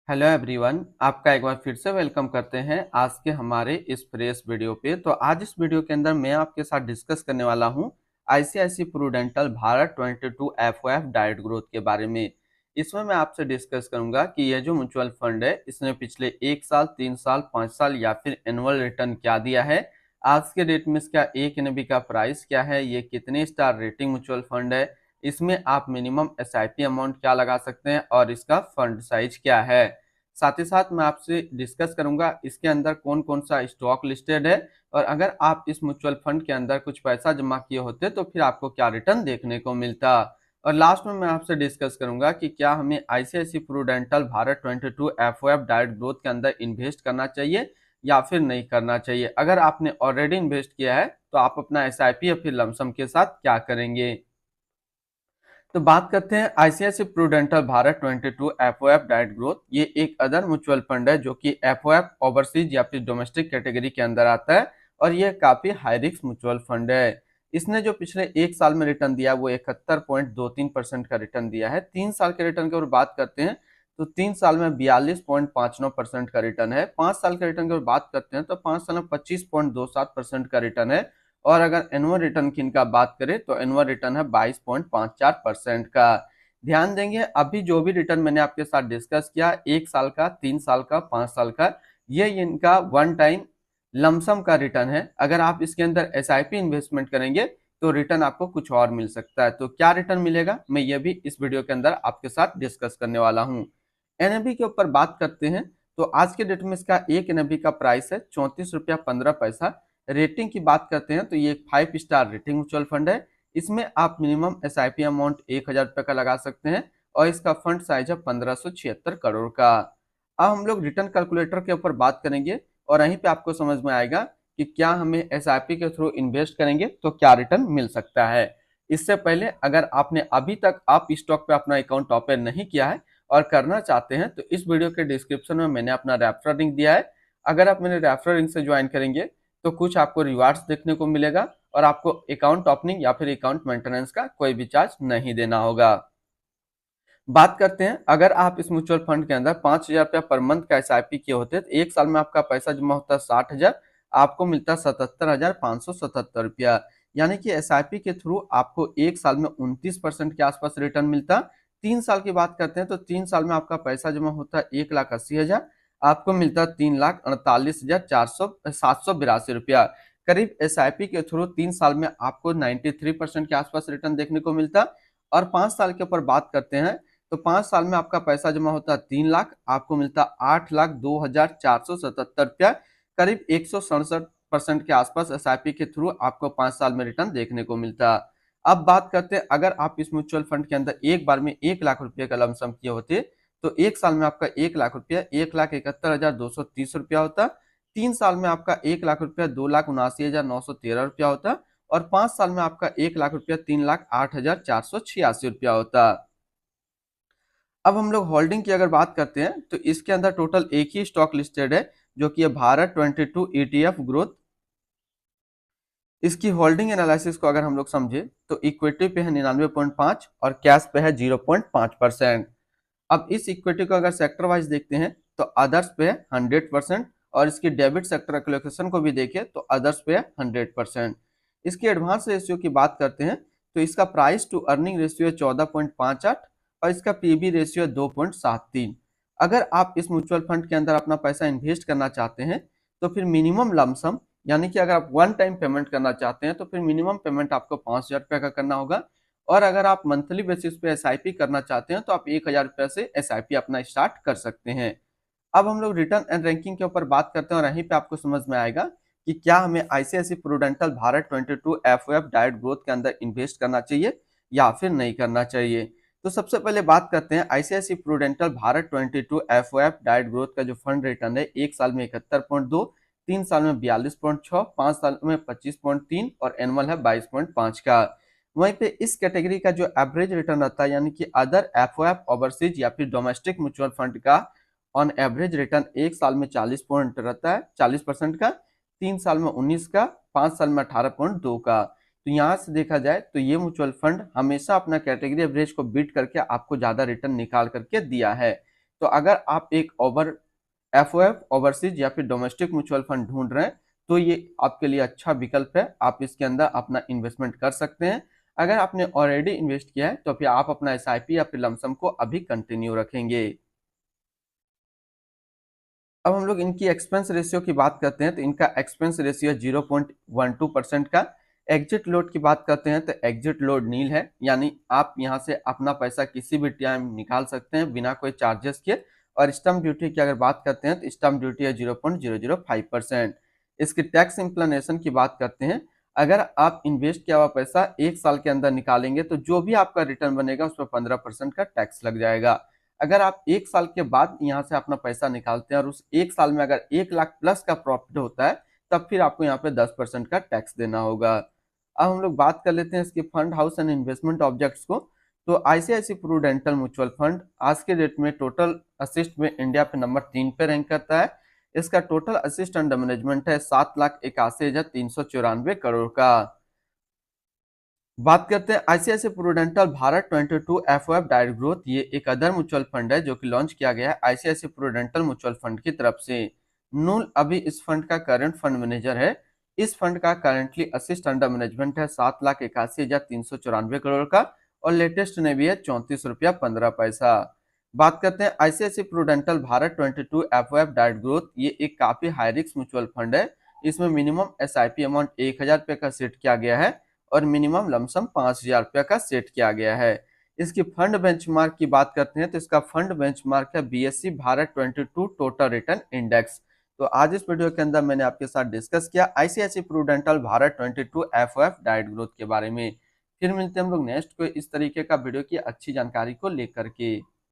Hello everyone, आपका एक बार फिर से वेलकम करते हैं आज के हमारे इस फ्रेश वीडियो पे। तो आज इस वीडियो के अंदर मैं आपके साथ डिस्कस करने वाला हूं आईसीआईसी प्रूडेंटल भारत 22 एफओएफ डाइट ग्रोथ के बारे में। इसमें मैं आपसे डिस्कस करूंगा कि यह जो म्यूचुअल फंड है इसने पिछले 1 साल, 3 साल, 5 साल या फिर एनुअल रिटर्न क्या दिया है, आज के डेट में इसका एक एनबी का प्राइस क्या है, ये कितने स्टार रेटिंग म्यूचुअल फंड है, इसमें आप मिनिमम एसआईपी अमाउंट क्या लगा सकते हैं और इसका फंड साइज क्या है। साथ ही साथ मैं आपसे डिस्कस करूंगा इसके अंदर कौन कौन सा स्टॉक लिस्टेड है और अगर आप इस म्यूचुअल फंड के अंदर कुछ पैसा जमा किए होते तो फिर आपको क्या रिटर्न देखने को मिलता। और लास्ट में मैं आपसे डिस्कस करूंगा कि क्या हमें आईसीआईसी प्रूडेंटल भारत 22 एफओएफ डाइट ग्रोथ के अंदर इन्वेस्ट करना चाहिए या फिर नहीं करना चाहिए। अगर आपने ऑलरेडी इन्वेस्ट किया है तो आप अपना एसआईपी या फिर लमसम के साथ क्या करेंगे। तो बात करते हैं आईसीआईसी प्रूडेंटल भारत 22 एफओएफ डाइट ग्रोथ। ये एक अदर म्यूचुअल फंड है जो कि एफओएफ ओवरसीज या फिर डोमेस्टिक कैटेगरी के अंदर आता है और ये काफी हाई रिस्क म्यूचुअल फंड है। इसने जो पिछले 1 साल में रिटर्न दिया वो 71.23% का रिटर्न दिया है। 3 साल के रिटर्न की अगर बात करते हैं तो 3 साल में 42.59% का रिटर्न है। 5 साल के रिटर्न की अगर बात करते हैं तो 5 साल में 25.27% का रिटर्न है। और अगर एनुअल रिटर्न की इनका बात करें तो एनुअल रिटर्न है 22.54% का। ध्यान देंगे अभी जो भी रिटर्न मैंने आपके साथ डिस्कस किया, 1 साल का, 3 साल का, 5 साल का, ये इनका वन टाइम लमसम का रिटर्न है। अगर आप इसके अंदर एसआईपी इन्वेस्टमेंट करेंगे तो रिटर्न आपको कुछ और मिल सकता है। तो क्या रिटर्न मिलेगा मैं ये भी इस वीडियो के अंदर आपके साथ डिस्कस करने वाला हूँ। एनएबी के ऊपर बात करते हैं तो आज के डेट में इसका एक एनएबी का प्राइस है 34 रुपया 15 पैसा। रेटिंग की बात करते हैं तो ये एक 5 स्टार रेटिंग म्यूचुअल फंड है। इसमें आप मिनिमम एसआईपी अमाउंट 1,000 रुपये का लगा सकते हैं और इसका फंड साइज है 1576 करोड़ का। अब हम लोग रिटर्न कैलकुलेटर के ऊपर बात करेंगे और यहीं पे आपको समझ में आएगा कि क्या हमें एसआईपी के थ्रू इन्वेस्ट करेंगे तो क्या रिटर्न मिल सकता है। इससे पहले अगर आपने अभी तक आप स्टॉक पे अपना अकाउंट ओपन नहीं किया है और करना चाहते हैं तो इस वीडियो के डिस्क्रिप्शन में मैंने अपना रेफरल लिंक दिया है। अगर आप मेरे रेफरल लिंक से ज्वाइन करेंगे तो कुछ आपको रिवार्ड्स देखने को मिलेगा और आपको अकाउंट ओपनिंग या फिर अकाउंट मेंटेनेंस का कोई भी चार्ज नहीं देना होगा। बात करते हैं अगर आप इस म्यूचुअल फंड के अंदर 5,000 रुपया पर मंथ का एसआईपी किए होते तो 1 साल में आपका पैसा जमा होता है 60,000, आपको मिलता 77,577 रुपया। यानी कि एसआईपी के थ्रू आपको 1 साल में 29% के आसपास रिटर्न मिलता। 3 साल की बात करते हैं तो 3 साल में आपका पैसा जमा होता है 1,80,000, आपको मिलता 3,48,782 रुपया। करीब एसआईपी के थ्रू 3 साल में आपको 93% के आसपास रिटर्न देखने को मिलता। और 5 साल के ऊपर बात करते हैं तो 5 साल में आपका पैसा जमा होता है 3 लाख, आपको मिलता 8,02,477 रुपया। करीब 167% के आसपास एसआईपी के थ्रू आपको 5 साल में रिटर्न देखने को मिलता। अब बात करते हैं अगर आप इस म्यूचुअल फंड के अंदर एक बार में 1 लाख रुपए का लमसम किए होते तो 1 साल में आपका 1 लाख रुपया 1,71,230 रुपया होता। 3 साल में आपका 1 लाख रुपया 2,79,913 रुपया होता और 5 साल में आपका 1 लाख रुपया 3,08,486 रुपया होता। अब हम लोग होल्डिंग की अगर बात करते हैं तो इसके अंदर टोटल एक ही स्टॉक लिस्टेड है जो कि है भारत 22 ईटीएफ ग्रोथ। इसकी होल्डिंग एनालिसिस को अगर हम लोग समझे तो इक्विटी पे है 99.5 और कैश पे है 0.5%। अब इस इक्विटी को अगर सेक्टर वाइज देखते हैं तो अदर्स पे है 100% और इसकी डेबिट सेक्टर एलोकेशन को भी देखें तो अदर्स पे है 100%। इसकी एडवांस रेशियो की बात करते हैं तो इसका प्राइस टू अर्निंग रेशियो है 14.58 और इसका पीबी रेशियो है 2.73। अगर आप इस म्यूचुअल फंड के अंदर अपना पैसा इन्वेस्ट करना चाहते हैं तो फिर मिनिमम लमसम, यानी कि अगर आप वन टाइम पेमेंट करना चाहते हैं तो फिर मिनिमम पेमेंट आपको 5,000 रुपया का करना होगा। और अगर आप मंथली बेसिस पे एसआईपी करना चाहते हैं तो आप 1,000 रुपया से एसआईपी अपना स्टार्ट कर सकते हैं। अब हम लोग रिटर्न एंड रैंकिंग के ऊपर बात करते हैं और यहीं पे आपको समझ में आएगा कि क्या हमें आईसीआईसी प्रूडेंटल भारत 22 एफओएफ डाइट ग्रोथ के अंदर इन्वेस्ट करना चाहिए या फिर नहीं करना चाहिए। तो सबसे पहले बात करते हैं आईसीआईसी प्रूडेंटल भारत 22 एफओएफ डाइट ग्रोथ का जो फंड रिटर्न है 1 साल में 71.2, 3 साल में 42.6, 5 साल में 25.3 और एनुअल है 22.5 का। वहीं पे इस कैटेगरी का जो एवरेज रिटर्न रहता है यानी कि अदर एफओएफ ओवरसीज या फिर डोमेस्टिक म्यूचुअल फंड का ऑन एवरेज रिटर्न 1 साल में 40 पॉइंट रहता है, 40% का, 3 साल में 19 का, 5 साल में 18.2 का। तो यहाँ से देखा जाए तो ये म्यूचुअल फंड हमेशा अपना कैटेगरी एवरेज को बीट करके आपको ज्यादा रिटर्न निकाल करके दिया है। तो अगर आप एक एफओएफ ओवरसीज या फिर डोमेस्टिक म्यूचुअल फंड ढूंढ रहे हैं तो ये आपके लिए अच्छा विकल्प है, आप इसके अंदर अपना इन्वेस्टमेंट कर सकते हैं। अगर आपने ऑलरेडी इन्वेस्ट किया है तो फिर आप अपना एसआईपी या फिर लमसम को अभी कंटिन्यू रखेंगे। अब हम लोग इनकी एक्सपेंस रेशियो की बात करते हैं तो इनका एक्सपेंस रेशियो 0.12% का। एग्जिट लोड की बात करते हैं तो एग्जिट लोड नील है, यानी आप यहां से अपना पैसा किसी भी टाइम निकाल सकते हैं बिना कोई चार्जेस के। और स्टम्प ड्यूटी की अगर बात करते हैं तो स्टम्प ड्यूटी है 0.005%। इसकी टैक्स इंप्लेनेशन की बात करते हैं, अगर आप इन्वेस्ट किया हुआ पैसा 1 साल के अंदर निकालेंगे तो जो भी आपका रिटर्न बनेगा उस पर 15% का टैक्स लग जाएगा। अगर आप 1 साल के बाद यहाँ से अपना पैसा निकालते हैं और उस 1 साल में अगर 1 लाख प्लस का प्रॉफिट होता है तब फिर आपको यहाँ पे 10% का टैक्स देना होगा। अब हम लोग बात कर लेते हैं इसके fund house and investment objects को। तो आईसीआईसी प्रूडेंटल म्यूचुअल फंड आज के डेट में टोटल असिस्ट में इंडिया पे नंबर 3 पे रैंक करता है। इसका टोटल असिस्ट अंडर मैनेजमेंट है 7,81,394 करोड़ का। बात करते हैं ICICI Prudential Bharat 22 FOF direct growth. ये एक अदर म्यूचुअल फंड है जो कि लॉन्च किया गया है आईसीआईसीआई प्रूडेंटल म्यूचुअल फंड की तरफ से। नूल अभी इस फंड का करंट फंड मैनेजर है। इस फंड का करंटली असिस्ट अंडर मैनेजमेंट है 7,81,394 करोड़ का और लेटेस्ट ने भी है 34 रुपया 15 पैसा। बात करते हैं ICICI Prudential Bharat 22 FOF direct growth. ये एक काफी हाई रिस्क म्यूचुअल फंड है। इसमें मिनिमम एसआईपी अमाउंट 1,000 रुपये का सेट किया गया है और मिनिमम लमसम 5,000 रुपया का सेट किया गया है। इसकी फंड बेंचमार्क की बात करते हैं तो इसका फंड बेंचमार्क है BSE Bharat 22 total return index. तो आज इस वीडियो के अंदर मैंने आपके साथ डिस्कस किया ICICI Prudential Bharat 22 FOF direct growth के बारे में। फिर मिलते हैं हम लोग नेक्स्ट को इस तरीके का वीडियो की अच्छी जानकारी को लेकर के।